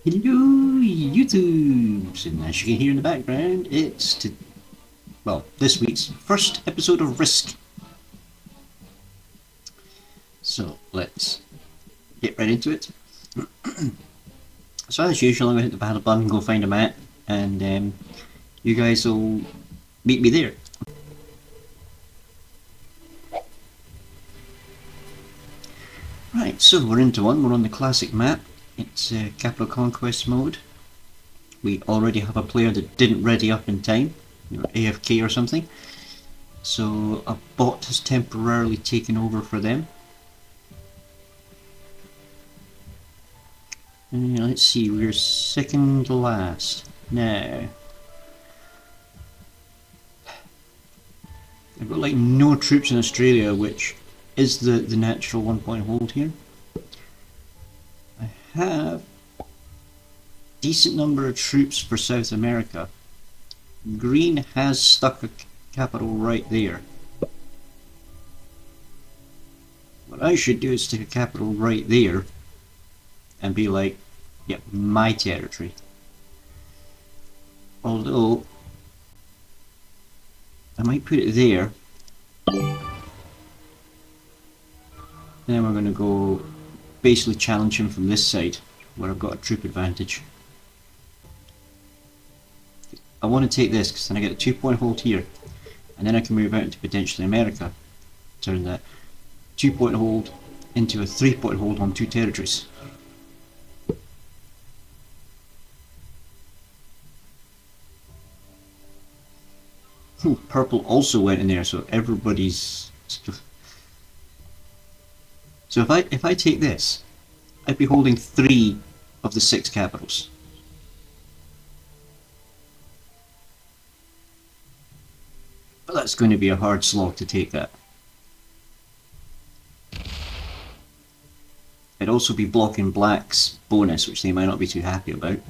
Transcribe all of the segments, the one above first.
Hello, YouTube! And as you can hear in the background, it's this week's first episode of Risk. So let's get right into it. So as usual, I'm going to hit the battle button, go find a map, and you guys will meet me there. Right, so we're into one. We're on the classic map. It's Capital Conquest mode. We already have a player that didn't ready up in time, AFK or something. So a bot has temporarily taken over for them. Let's see, we're second last. Now, I've got like no troops in Australia, which is the natural 1 point hold here. I have a decent number of troops for South America. Green has stuck a capital right there. What I should do is stick a capital right there and be like, yep, my territory. Although, I might put it there. Then we're going to go basically challenge him from this side, where I've got a troop advantage. I want to take this, because then I get a 2 point hold here, and then I can move out into potentially America. Turn that 2 point hold into a 3 point hold on 2 territories. Purple also went in there, so everybody's... So if I take this, I'd be holding 3 of the 6 capitals. But that's going to be a hard slog to take that. It'd also be blocking Black's bonus, which they might not be too happy about.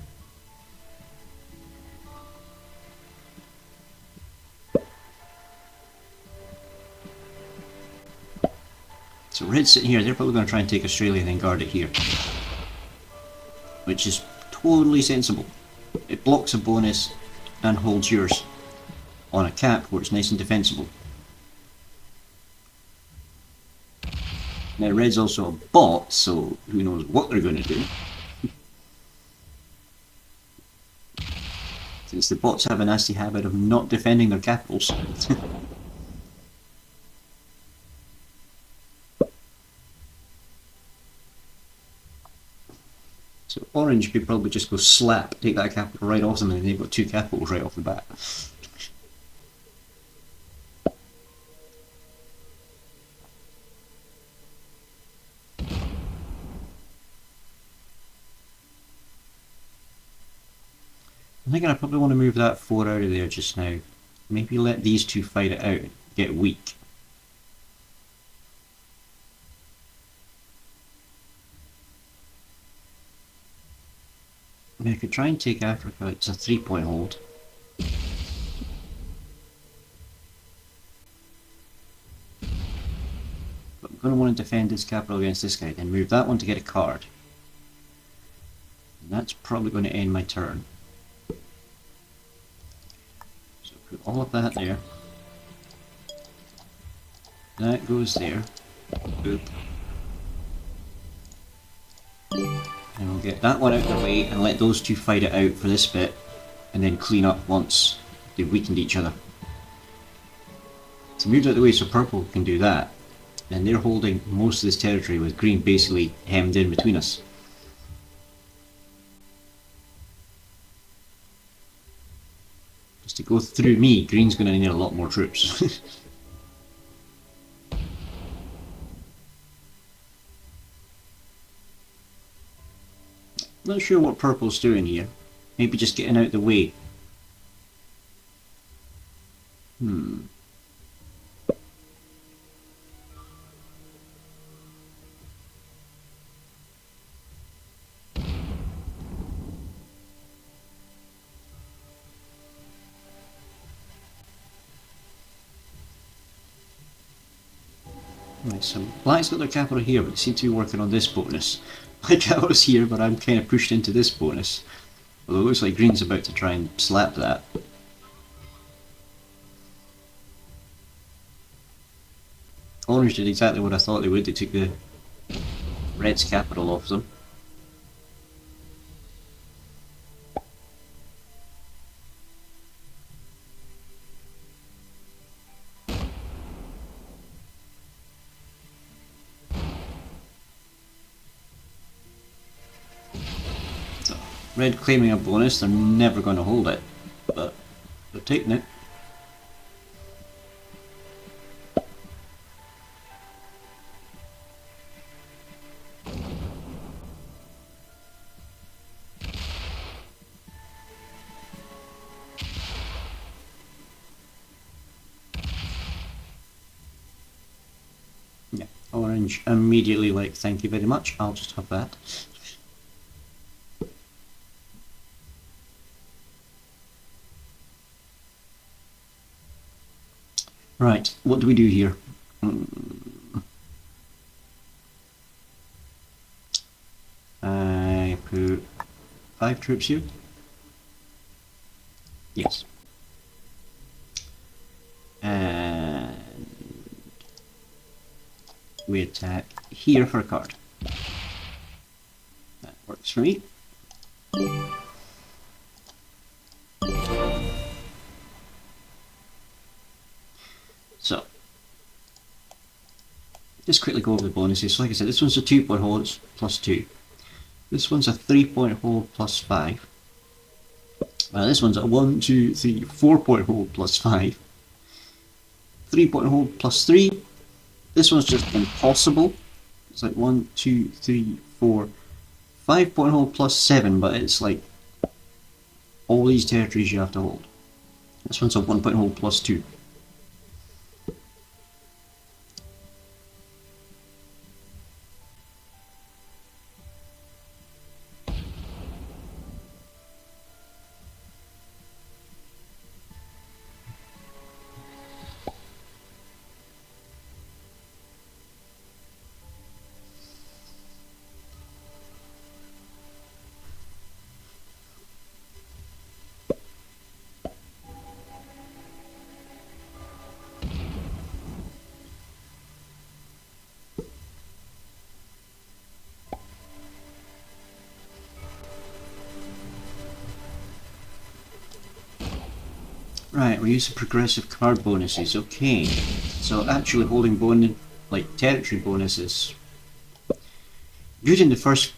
So Red's sitting here, they're probably going to try and take Australia and then guard it here. Which is totally sensible. It blocks a bonus and holds yours on a cap where it's nice and defensible. Now Red's also a bot, so who knows what they're going to do. Since the bots have a nasty habit of not defending their capitals. So Orange could probably just go slap, take that capital right off them, and then they've got 2 capitals right off the bat. I'm thinking I probably want to move that 4 out of there just now. Maybe let these 2 fight it out, get weak. I mean, I could try and take Africa, it's a 3 point hold. But I'm going to want to defend this capital against this guy, then move that one to get a card. And that's probably going to end my turn. So put all of that there. That goes there. Boop. And we'll get that one out of the way and let those 2 fight it out for this bit, and then clean up once they've weakened each other. So moved out of the way so purple can do that, and they're holding most of this territory with green basically hemmed in between us. Just to go through me, green's going to need a lot more troops. Not sure what purple's doing here. Maybe just getting out the way. Right, so Black's got their capital here, but they seem to be working on this bonus. like I was here, but I'm kind of pushed into this bonus. Although it looks like green's about to try and slap that. Orange did exactly what I thought they would. They took the red's capital off them. So, red claiming a bonus, they're never going to hold it, but they're taking it. Yeah, orange immediately like, thank you very much, I'll just have that. Right, what do we do here? I put 5 troops here. Yes. And we attack here for a card. That works for me. So, just quickly go over the bonuses. So like I said, this one's a 2-point hold, it's plus 2. This one's a 3-point hold plus 5. This one's a 1, 2, 3, 4-point hold plus 5. 3-point hold plus 3. This one's just impossible. It's like 1, 2, 3, 4, 5-point hold plus 7, but it's like all these territories you have to hold. This one's a 1-point hold plus 2. Right, we use the progressive card bonuses. Okay, so actually holding territory bonuses good in the first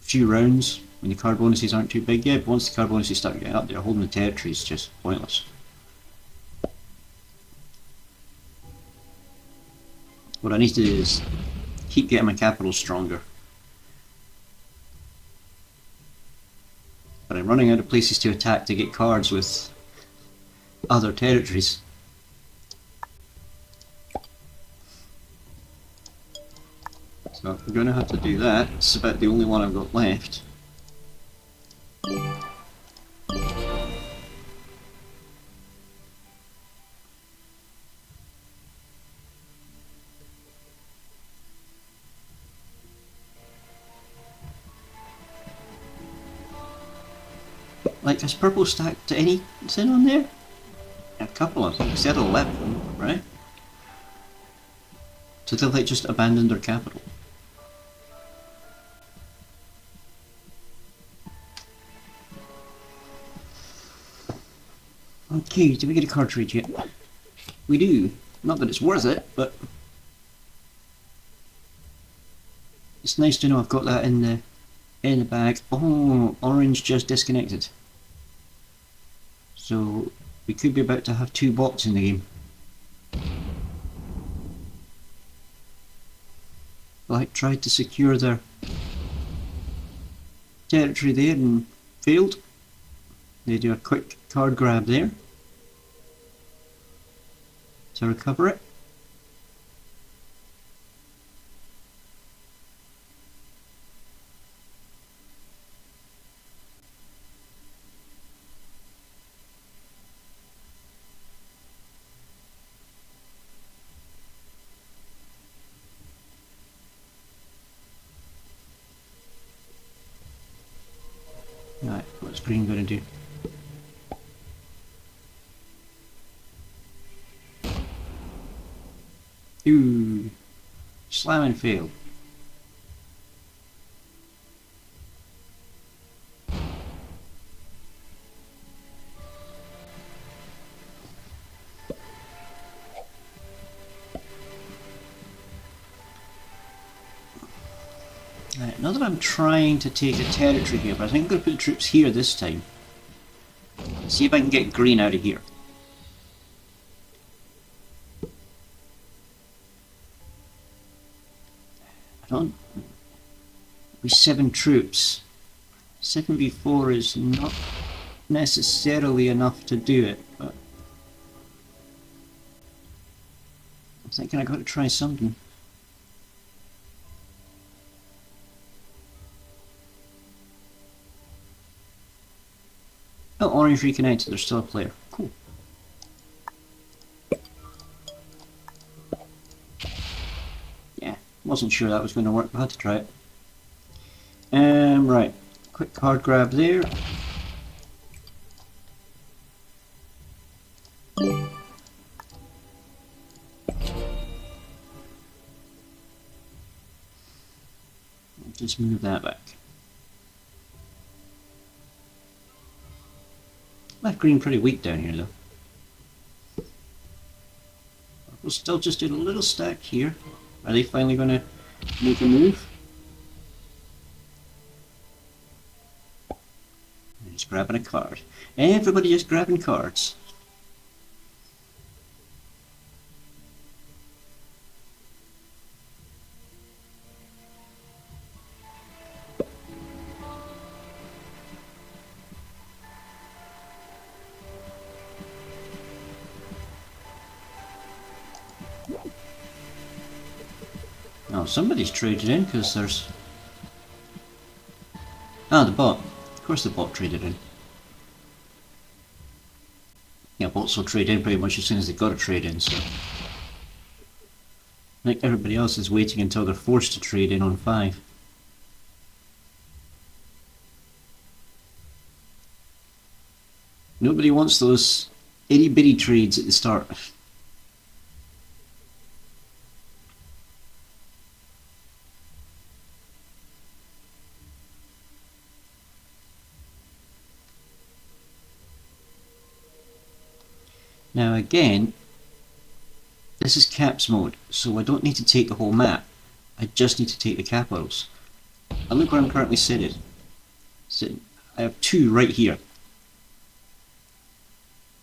few rounds when the card bonuses aren't too big yet, but once the card bonuses start getting up there, holding the territory is just pointless. What I need to do is keep getting my capital stronger. But I'm running out of places to attack to get cards with other territories. So we're going to have to do that. It's about the only one I've got left. Like, is purple stacked to anything on there? A couple of them. Instead of 11, right? So they've like just abandoned their capital. Okay, do we get a cartridge yet? We do. Not that it's worth it, but it's nice to know I've got that in the bag. Oh, orange just disconnected. So we could be about to have 2 bots in the game. Black tried to secure their territory there and failed. They do a quick card grab there to recover it. Right, what's green going to do? Ooh, slam and fail. Right, not that I'm trying to take a territory here, but I think I'm going to put troops here this time. See if I can get green out of here. I don't... With 7 troops. 7v4 is not necessarily enough to do it, but... I'm thinking I got to try something. Oh, orange reconnected, there's still a player. Cool. Yeah, wasn't sure that was going to work, but I had to try it. Right. Quick card grab there. Just move that back. Left green pretty weak down here though. We'll still just do a little stack here. Are they finally going to make a move? Just grabbing a card. Everybody just grabbing cards. Oh, somebody's traded in because there's... Ah, the bot. Of course the bot traded in. Yeah, bots will trade in pretty much as soon as they've got to trade in, so... I think everybody else is waiting until they're forced to trade in on 5. Nobody wants those itty bitty trades at the start. Now again, this is caps mode, so I don't need to take the whole map. I just need to take the capitals. And look where I'm currently seated. I have 2 right here.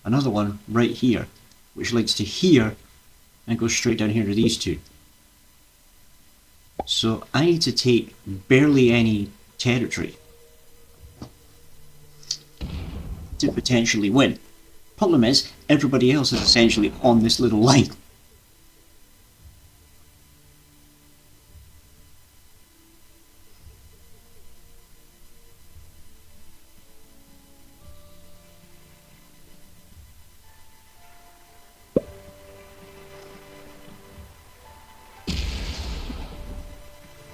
Another one right here, which leads to here and goes straight down here to these 2. So I need to take barely any territory to potentially win. Problem is, everybody else is essentially on this little line.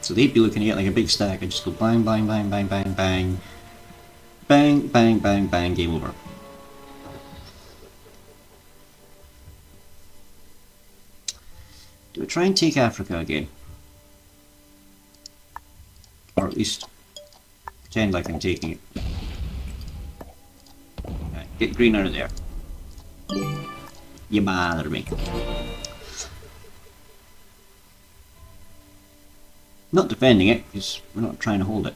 So they'd be looking at it like a big stack and just go bang, bang, bang, bang, bang, bang, bang, bang, bang, bang, game over. Do I try and take Africa again? Or at least pretend like I'm taking it. Right, get green out of there. You bother me. Not defending it, because we're not trying to hold it.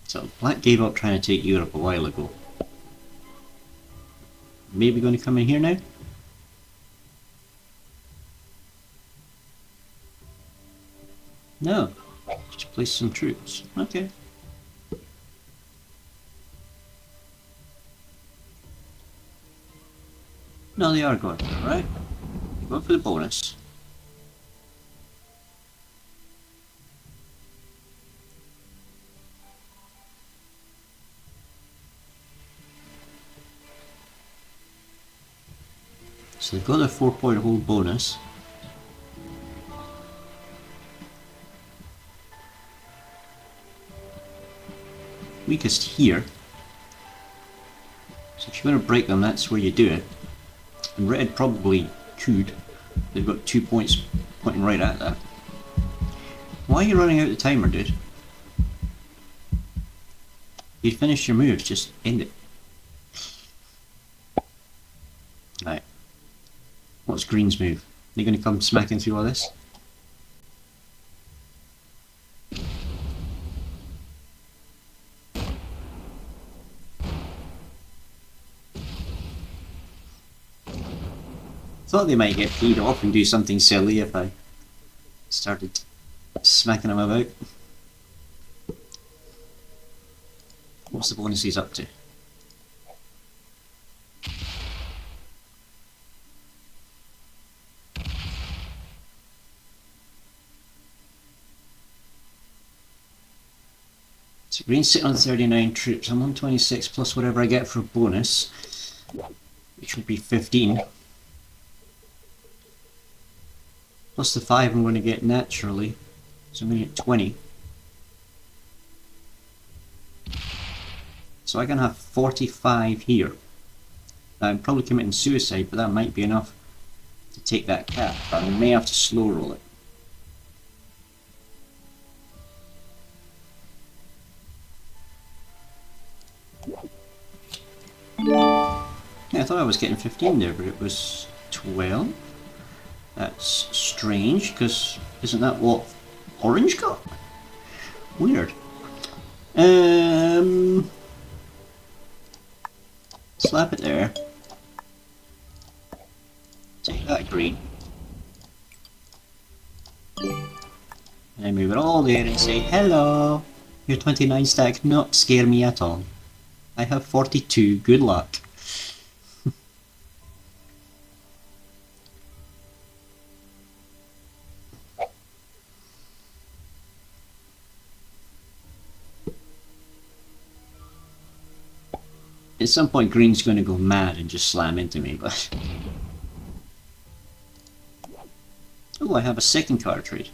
So, Black gave up trying to take Europe a while ago. Maybe going to come in here now? No. Just place some troops. Okay. No, they are going for it, right? They're going for the bonus. So they've got a 4-point hold bonus. Weakest here. So if you want to break them, that's where you do it. And red probably could. They've got 2 points pointing right at that. Why are you running out of timer, dude? You finish your moves, just end it. Right. What's green's move? They're going to come smacking through all this? Thought they might get paid off and do something silly if I started smacking them about. What's the bonus he's up to? So green's sitting on 39 troops. I'm on 26 plus whatever I get for a bonus, which would be 15. Plus the 5 I'm going to get naturally, so I'm going to get 20. So I can have 45 here. Now I'm probably committing suicide, but that might be enough to take that cap. But I may have to slow roll it. Yeah, I thought I was getting 15 there, but it was 12. That's strange, because isn't that what orange got? Weird. Slap it there. Take that green. And move it all there and say, hello! Your 29 stack not scare me at all. I have 42, good luck. At some point green's going to go mad and just slam into me, but... Oh, I have a second card trade.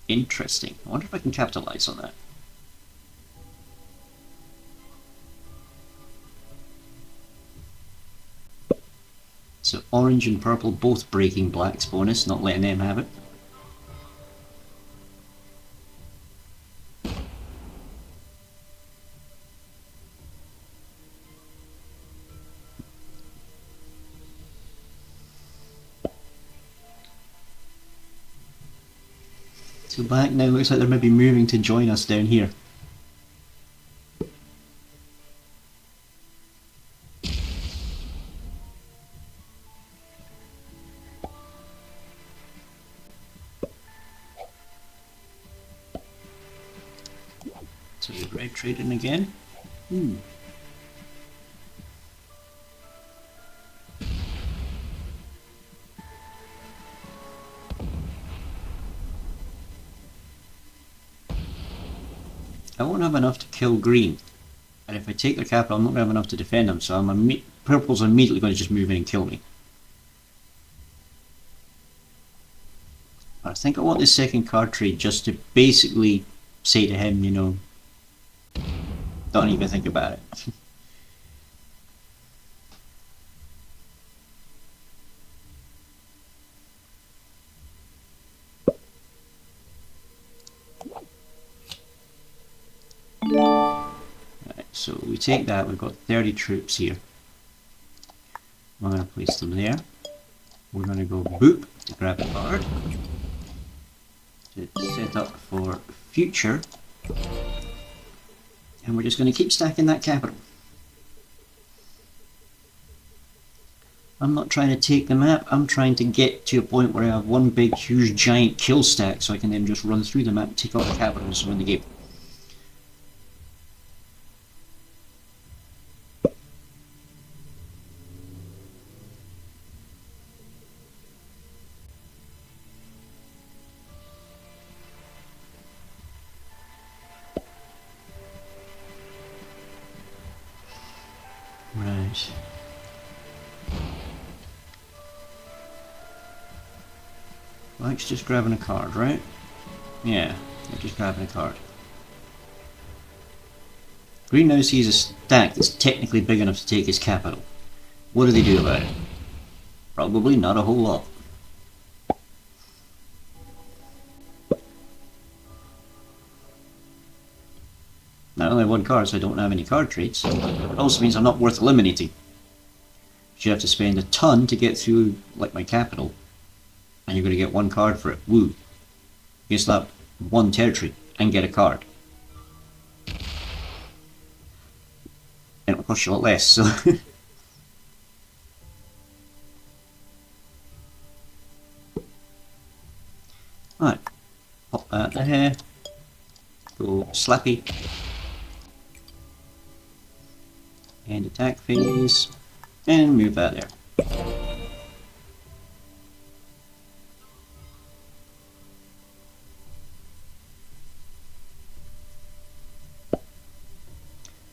Interesting. I wonder if I can capitalize on that. So orange and purple both breaking black's bonus, not letting them have it. So black now looks like they're maybe moving to join us down here. So the red trading again. I won't have enough to kill green, and if I take their capital I'm not going to have enough to defend them, so purple's immediately going to just move in and kill me. I think I want this second card trade just to basically say to him, you know, don't even think about it. Right, so we take that, we've got 30 troops here. I'm going to place them there. We're going to go boop to grab a card. To set up for future. And we're just going to keep stacking that capital. I'm not trying to take the map, I'm trying to get to a point where I have one big huge giant kill stack so I can then just run through the map, take out the capitals and win the game. Right. Black's just grabbing a card, right? Yeah, they're just grabbing a card. Green now sees a stack that's technically big enough to take his capital. What do they do about it? Probably not a whole lot. Now I only have one card, so I don't have any card traits. It also means I'm not worth eliminating. You have to spend a ton to get through, like, my capital, and you're going to get one card for it. Woo! You slap one territory and get a card. And it'll cost you a lot less, so... Alright, pop that there. Go Slappy. And attack phase. And move that there.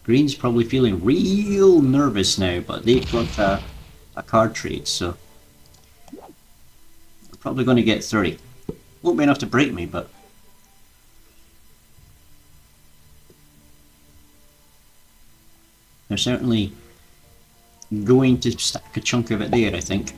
Green's probably feeling real nervous now, but they've got a card trade, so I'm probably going to get 30. Won't be enough to break me, but they're certainly going to stack a chunk of it there, I think.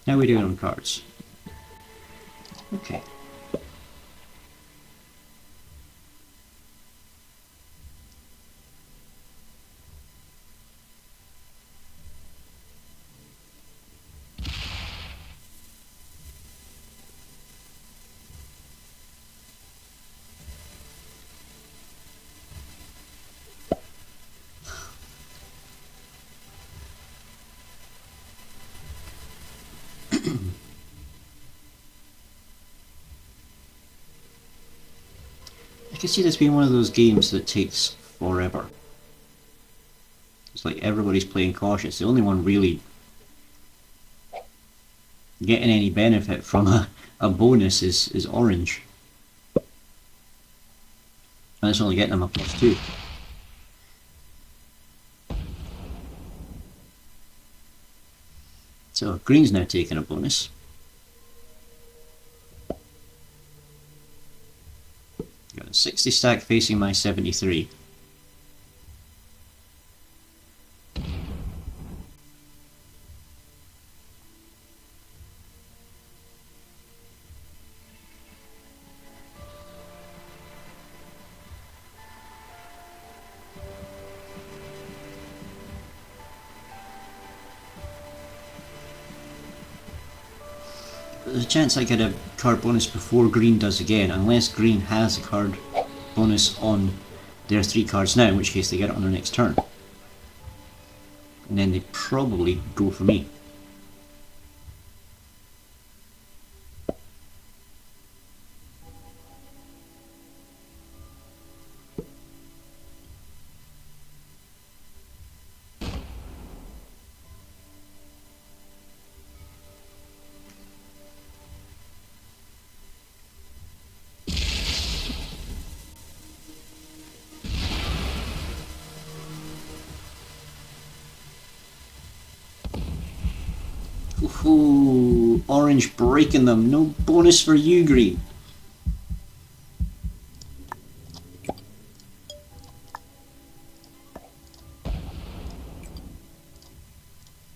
How are we doing on cards? Okay. I can see this being one of those games that takes forever. It's like everybody's playing cautious. The only one really getting any benefit from a bonus is orange. And it's only getting them a +2. So green's now taking a bonus. Got a 60 stack facing my 73. There's a chance I get a card bonus before green does again, unless green has a card bonus on their 3 cards now, in which case they get it on their next turn. And then they probably go for me. Ooh, orange breaking them. No bonus for you, green.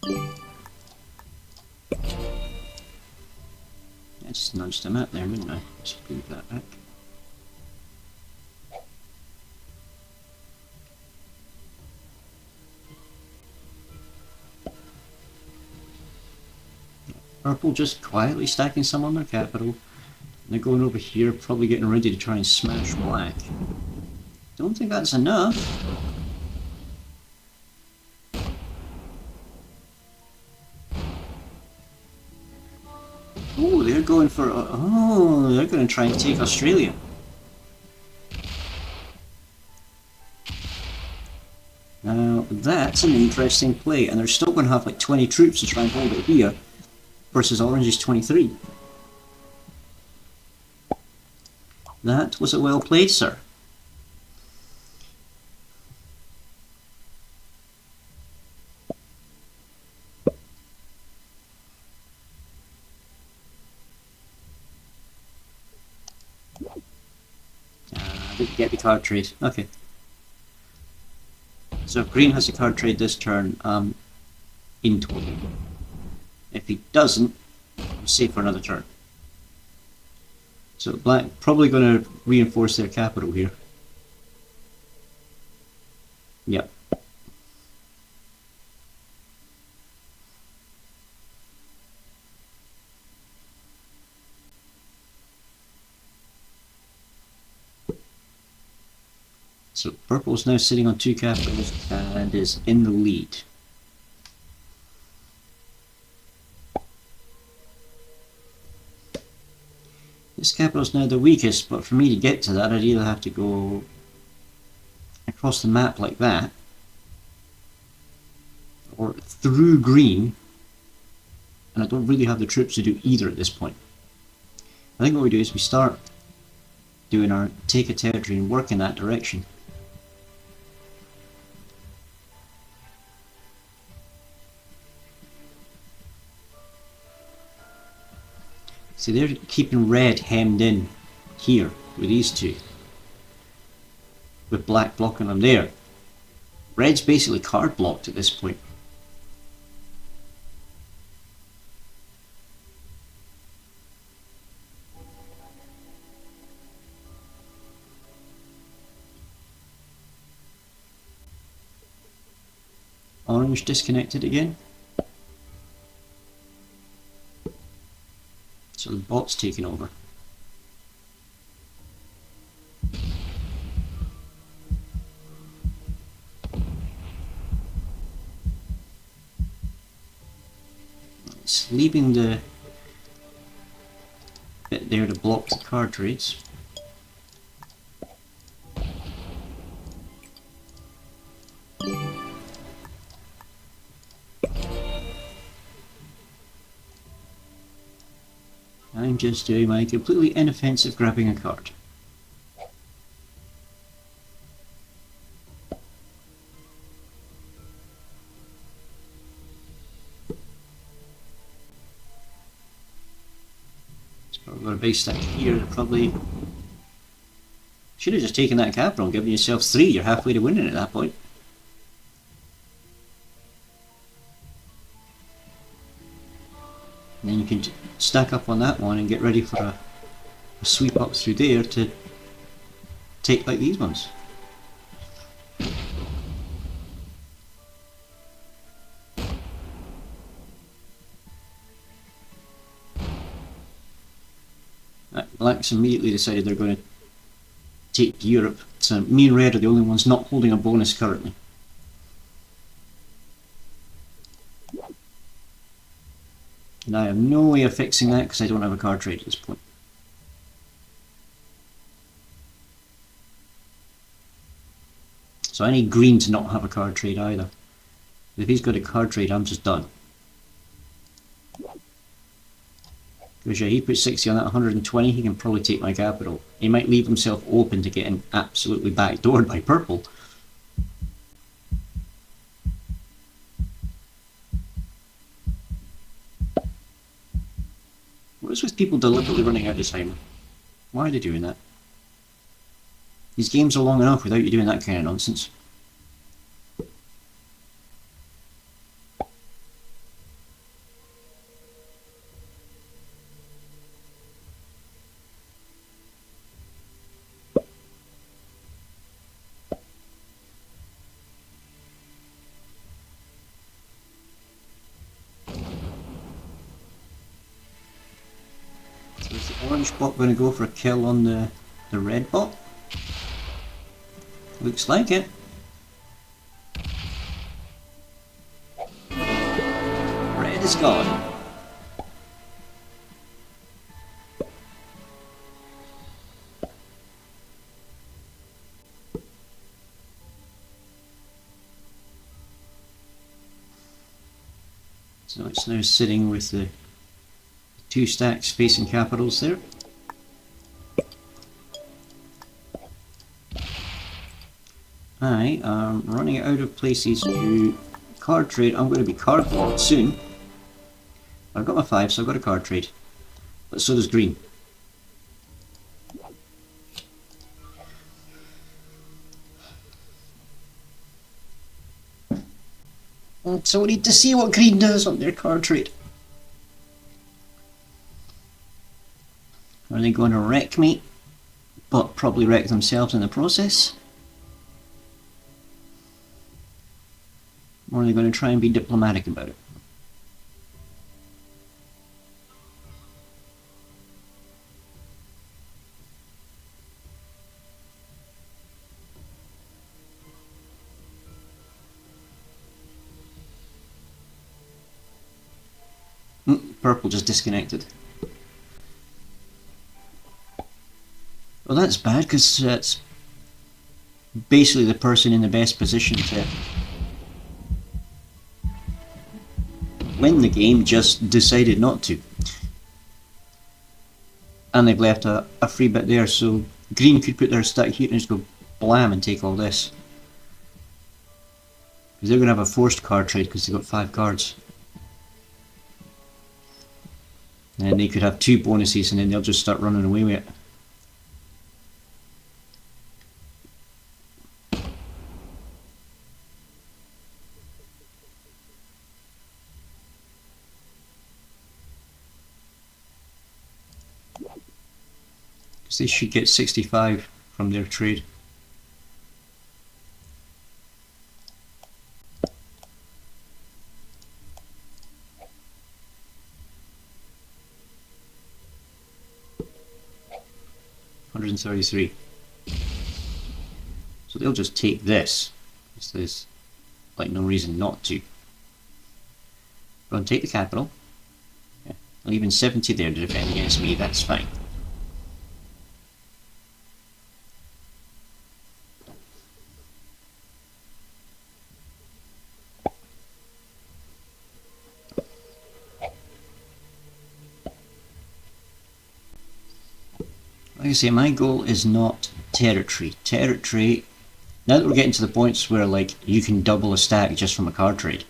I just nudged him out there, didn't I? Let's move that back. Purple just quietly stacking some on their capital. And they're going over here, probably getting ready to try and smash black. Don't think that's enough. Oh, they're going for... oh, they're going to try and take Australia. Now, that's an interesting play, and they're still going to have like 20 troops to try and hold it here. Versus Orange's 23. That was a well played, sir. Didn't get the card trade. Okay. So if green has a card trade this turn, in total. If he doesn't, I'm safe for another turn. So black probably going to reinforce their capital here. Yep. So purple's now sitting on 2 capitals and is in the lead. This capital's now the weakest, but for me to get to that I'd either have to go across the map like that, or through green, and I don't really have the troops to do either at this point. I think what we do is we start doing our take a territory and work in that direction. See, they're keeping red hemmed in here with these two, with black blocking them there. Red's basically card blocked at this point. Orange disconnected again. So the bot's taking over. It's leaving the bit there to block the card trades. I'm just doing my completely inoffensive grabbing a card. So I've got a base stack here, probably should have just taken that capital and given yourself 3, you're halfway to winning at that point. And then you can stack up on that one and get ready for a sweep up through there to take like these ones. Blacks immediately decided they're going to take Europe, so me and red are the only ones not holding a bonus currently. And I have no way of fixing that because I don't have a card trade at this point. So I need green to not have a card trade either. If he's got a card trade, I'm just done. Because yeah, he puts 60 on that 120, he can probably take my capital. He might leave himself open to getting absolutely backdoored by purple. What is with people deliberately running out of time? Why are they doing that? These games are long enough without you doing that kind of nonsense. Is the orange bot going to go for a kill on the red bot? Looks like it. Red is gone. So it's now sitting with the 2 stacks facing capitals there. I am running out of places to card trade. I'm going to be card blocked soon. I've got my 5, so I've got a card trade. But so does green. So we need to see what green does on their card trade. Are they going to wreck me? But probably wreck themselves in the process? Or are they going to try and be diplomatic about it? Purple just disconnected. Well, that's bad, because that's basically the person in the best position to win the game just decided not to. And they've left a free bit there, so green could put their stack here and just go blam and take all this. Because they're going to have a forced card trade because they've got 5 cards. And they could have 2 bonuses and then they'll just start running away with it. Because they should get 65 from their trade. $133. So they'll just take this. There's like no reason not to. Go and take the capital. Yeah. Leaving 70 there to defend against me, that's fine. Like I say, my goal is not territory. Territory, now that we're getting to the points where like you can double a stack just from a card trade,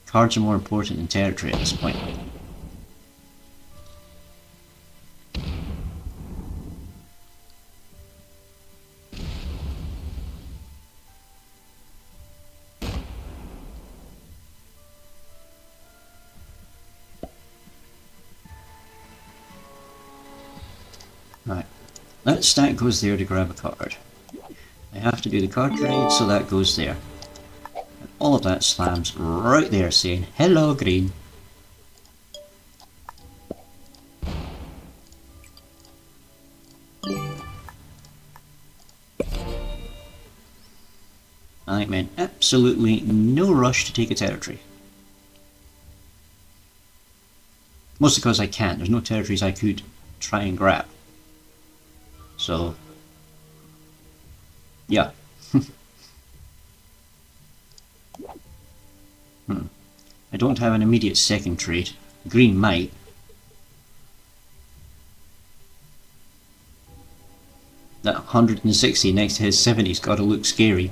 cards are more important than territory at this point. Right, that stack goes there to grab a card. I have to do the card trade, so that goes there. And all of that slams right there saying, hello green. I meant absolutely no rush to take a territory. Mostly because I can't, there's no territories I could try and grab. So, yeah. I don't have an immediate second trade. Green might. That 160 next to his 70's got to look scary.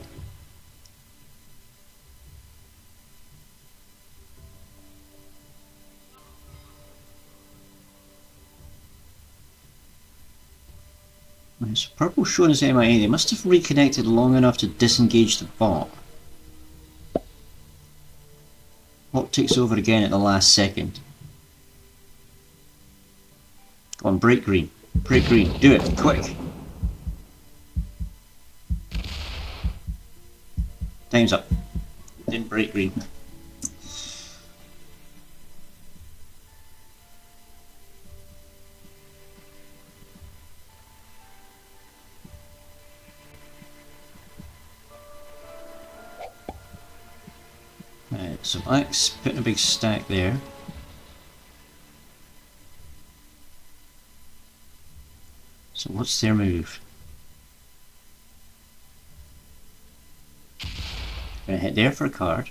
So purple showing his MIA. They must have reconnected long enough to disengage the bot. What takes over again at the last second? Go on, break green. Break green. Do it, quick. Time's up. Didn't break green. So black's putting a big stack there. So what's their move? Gonna hit there for a card.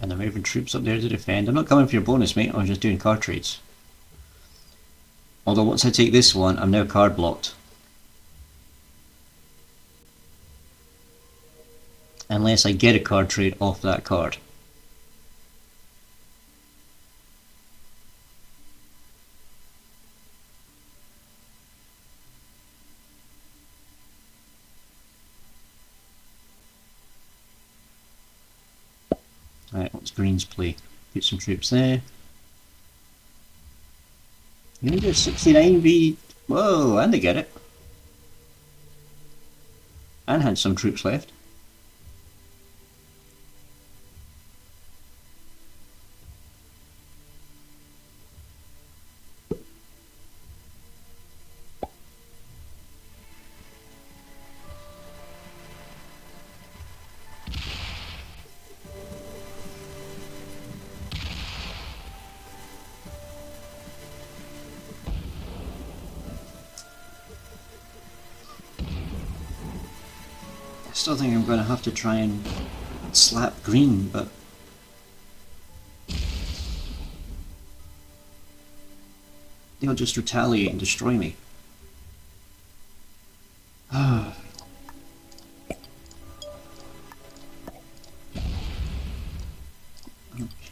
And they're moving troops up there to defend. I'm not coming for your bonus, mate. I was just doing card trades. Although once I take this one, I'm now card blocked. Unless I get a card trade off that card. Right, what's Green's play? Put some troops there. You need a 69 V. Whoa, and they get it. And had some troops left. I still think I'm going to have to try and slap Green, but they'll just retaliate and destroy me.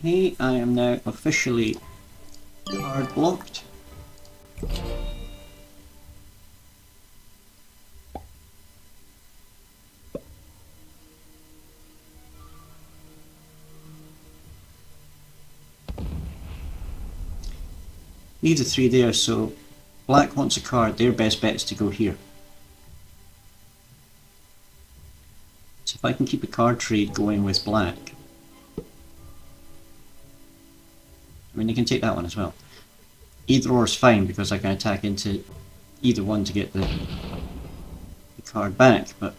Okay, I am now officially card blocked. Need the 3 there, so black wants a card. Their best bet is to go here. So if I can keep a card trade going with black, I mean, they can take that one as well. Either or is fine because I can attack into either one to get the card back, but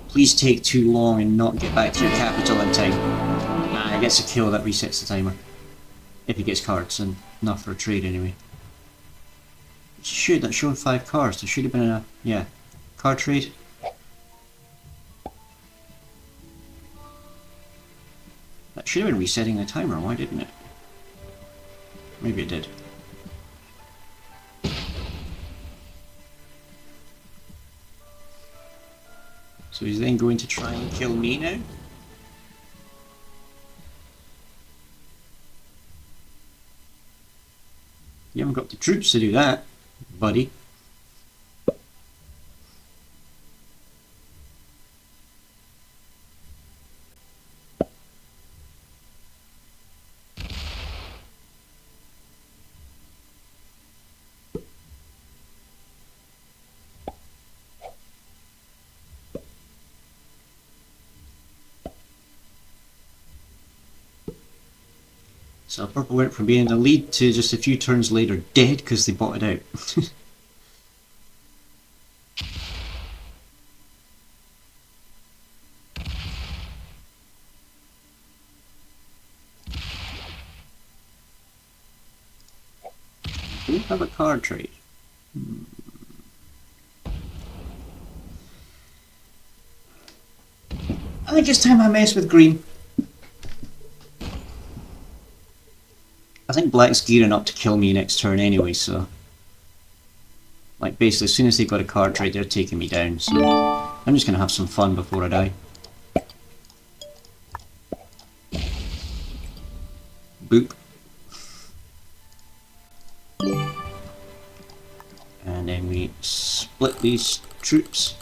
please take too long and not get back to your capital in time. Nah, he gets a kill, that resets the timer. If he gets cards, and enough for a trade anyway. Shoot, that's showing 5 cards. There should have been a, yeah, card trade. That should have been resetting the timer, why didn't it? Maybe it did. So he's then going to try and kill me now? You haven't got the troops to do that, buddy. So purple went from being in the lead to just a few turns later dead because they bought it out. Do we have a card trade? I think it's time I mess with green. I think black's gearing up to kill me next turn anyway, so... Like, basically, as soon as they've got a card trade, they're taking me down, so... I'm just gonna have some fun before I die. Boop. And then we split these troops.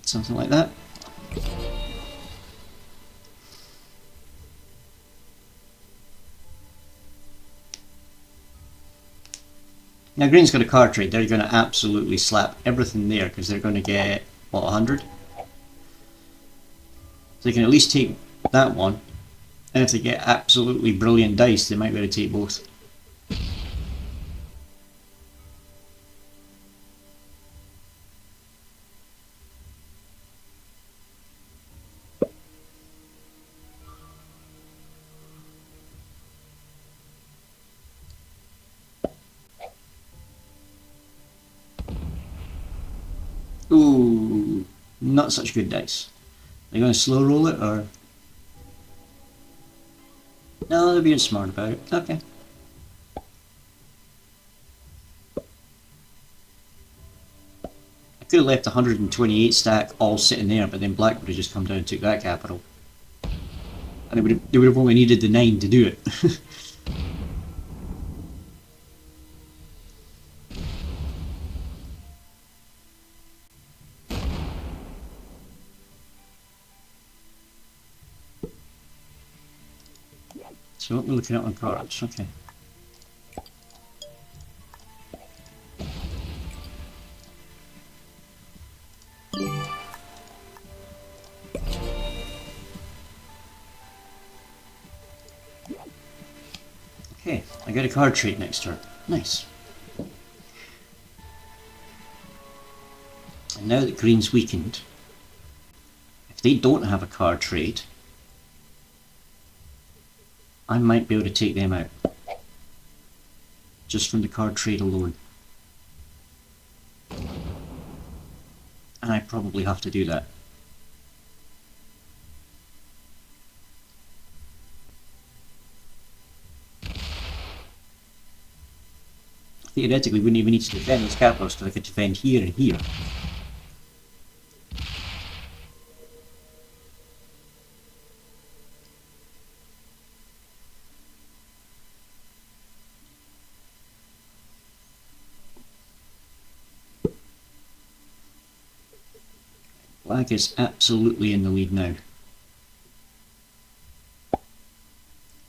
Something like that. Now green's got a card trade, they're going to absolutely slap everything there because they're going to get, what, 100? So they can at least take that one, and if they get absolutely brilliant dice they might be able to take both. Ooh, not such good dice. Are you going to slow roll it, or...? No, they're being smart about it. Okay. I could have left 128 stack all sitting there, but then Black would have just come down and took that capital. And they would have only needed the 9 to do it. So what we're looking at on cards, okay. Okay, I got a card trait next turn. Nice. And now that green's weakened, if they don't have a card trait, I might be able to take them out. Just from the card trait alone. And I probably have to do that. Theoretically, we wouldn't even need to defend those capitals because I could defend here and here. Black is absolutely in the lead now.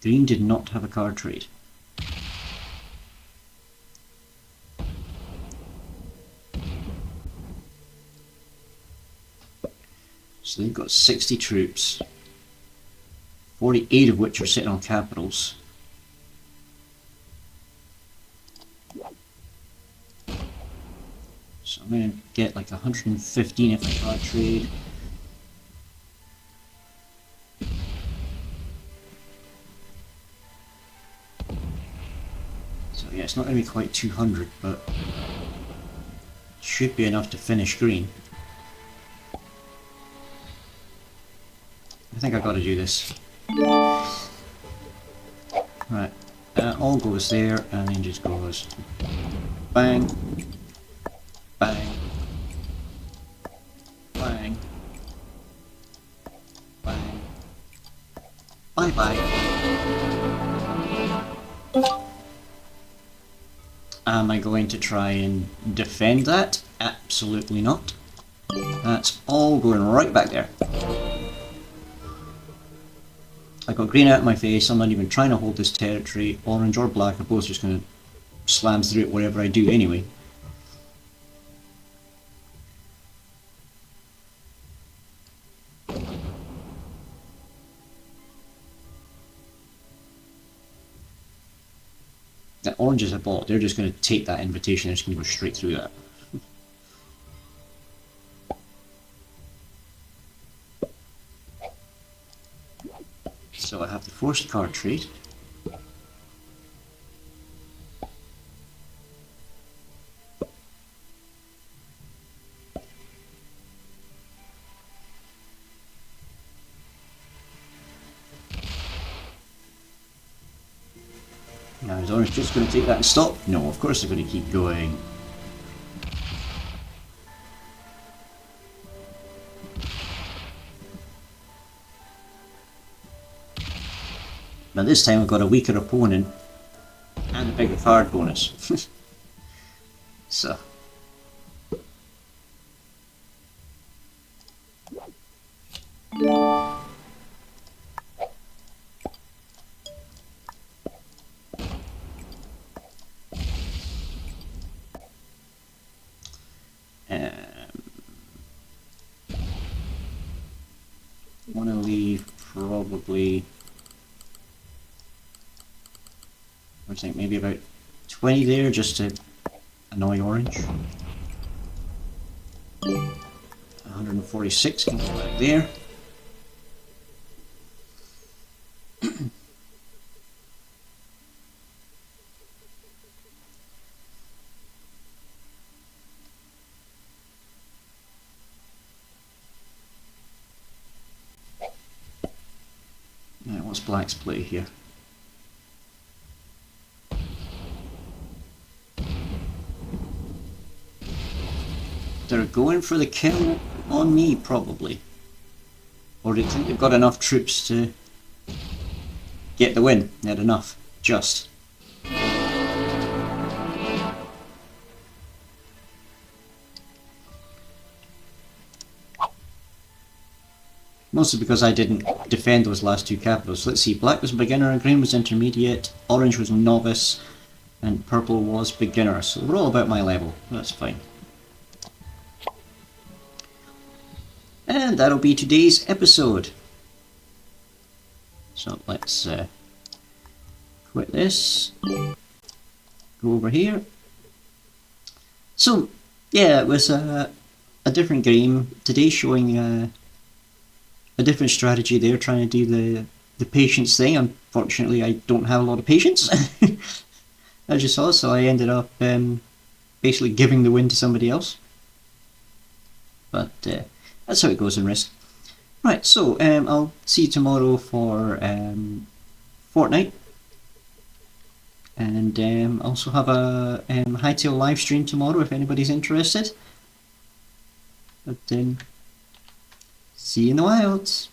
Green did not have a card trade. So they've got 60 troops, 48 of which are sitting on capitals. So I'm going to get like 115 if I card trade. So yeah, it's not going to be quite 200, but it should be enough to finish green. I think I got to do this. Right, all goes there, and then just goes bang, bang, bang, bang, bye bye. Am I going to try and defend that? Absolutely not. That's all going right back there. I got green out of my face, I'm not even trying to hold this territory. Orange or black are both just going to slam through it whatever I do anyway. That orange is a ball, they're just going to take that invitation, they're just going to go straight through that. So I have the forced card trade. Now is orange just going to take that and stop? No, of course they're going to keep going. Now this time I've got a weaker opponent and a bigger card bonus. So. Want to leave probably, I think maybe about 20 there just to annoy orange. 146 can go back there. What's Black's play here? They're going for the kill on me, probably. Or do you think they've got enough troops to get the win? They had enough. Just. Mostly because I didn't defend those last two capitals. Let's see, black was beginner, green was intermediate, orange was novice, and purple was beginner. So we're all about my level. That's fine. And that'll be today's episode. So let's quit this. Go over here. So yeah, it was a different game today, showing a different strategy there, trying to do the patience thing. Unfortunately, I don't have a lot of patience, as you saw, so I ended up basically giving the win to somebody else. But that's how it goes in Risk. Right, so I'll see you tomorrow for Fortnite. And also have a Hytale live stream tomorrow if anybody's interested. But see you in the wilds.